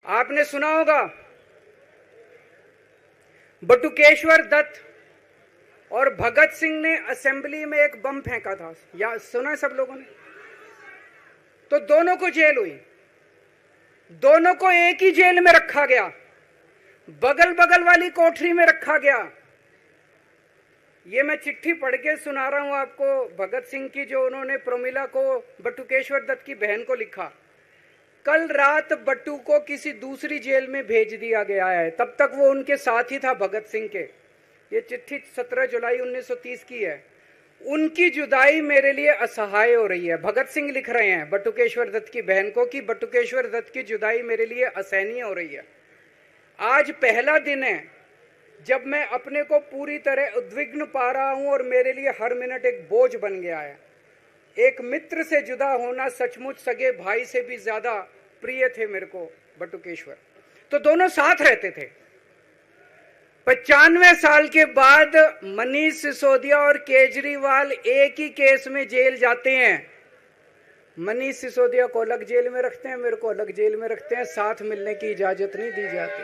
आपने सुना होगा बटुकेश्वर दत्त और भगत सिंह ने असेंबली में एक बम फेंका था, या सुना है सब लोगों ने? तो दोनों को जेल हुई, दोनों को एक ही जेल में रखा गया, बगल बगल वाली कोठरी में रखा गया। ये मैं चिट्ठी पढ़ के सुना रहा हूं आपको भगत सिंह की, जो उन्होंने प्रमिला को, बटुकेश्वर दत्त की बहन को लिखा। कल रात बट्टू को किसी दूसरी जेल में भेज दिया गया है, तब तक वो उनके साथ ही था भगत सिंह के। ये चिट्ठी 17 जुलाई 1930 की है। उनकी जुदाई मेरे लिए असहाय हो रही है। भगत सिंह लिख रहे हैं बटुकेश्वर दत्त की बहन को कि बटुकेश्वर दत्त की जुदाई मेरे लिए असहनीय हो रही है। आज पहला दिन है जब मैं अपने को पूरी तरह उद्विग्न पा रहा हूं और मेरे लिए हर मिनट एक बोझ बन गया है। एक मित्र से जुदा होना सचमुच सगे भाई से भी ज्यादा प्रिय थे मेरे को बटुकेश्वर। तो दोनों साथ रहते थे। 95 साल के बाद मनीष सिसोदिया और केजरीवाल एक ही केस में जेल जाते हैं। मनीष सिसोदिया को अलग जेल में रखते हैं, मेरे को अलग जेल में रखते हैं, साथ मिलने की इजाजत नहीं दी जाती।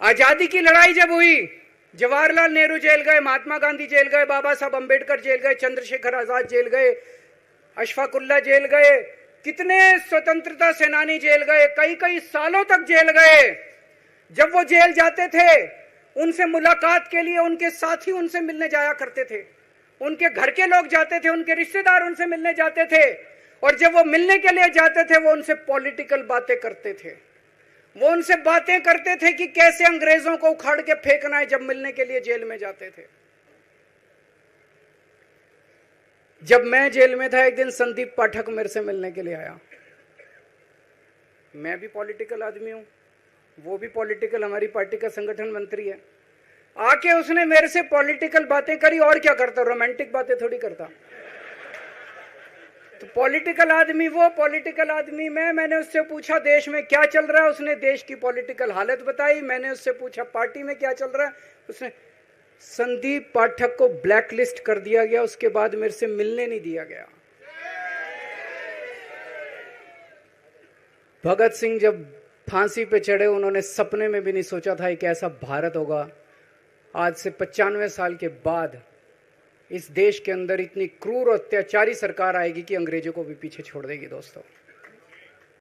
आजादी की लड़ाई जब हुई, जवाहरलाल नेहरू जेल गए, महात्मा गांधी जेल गए, बाबा साहब अंबेडकर जेल गए, चंद्रशेखर आजाद जेल गए, अशफाकुल्ला जेल गए, कितने स्वतंत्रता सेनानी जेल गए, कई कई सालों तक जेल गए। जब वो जेल जाते थे, उनसे मुलाकात के लिए उनके साथी उनसे मिलने जाया करते थे, उनके घर के लोग जाते थे, उनके रिश्तेदार उनसे मिलने जाते थे, और जब वो मिलने के लिए जाते थे वो उनसे पॉलिटिकल बातें करते थे। वो उनसे बातें करते थे कि कैसे अंग्रेजों को उखाड़ के फेंकना है, जब मिलने के लिए जेल में जाते थे। जब मैं जेल में था, एक दिन संदीप पाठक मेरे से मिलने के लिए आया। मैं भी पॉलिटिकल आदमी हूं, वो भी पॉलिटिकल, हमारी पार्टी का संगठन मंत्री है। आके उसने मेरे से पॉलिटिकल बातें करी। और क्या करता, रोमांटिक बातें थोड़ी करता। तो पॉलिटिकल आदमी वो, पॉलिटिकल आदमी मैंने उससे पूछा देश में क्या चल रहा है, उसने देश की पॉलिटिकल हालत बताई। मैंने उससे पूछा पार्टी में क्या चल रहा है, उसने, संदीप पाठक को ब्लैकलिस्ट कर दिया गया, उसके बाद मेरे से मिलने नहीं दिया गया। भगत सिंह जब फांसी पे चढ़े, उन्होंने सपने में भी नहीं सोचा था कि ऐसा भारत होगा। आज से 95 साल के बाद इस देश के अंदर इतनी क्रूर और अत्याचारी सरकार आएगी कि अंग्रेजों को भी पीछे छोड़ देगी। दोस्तों,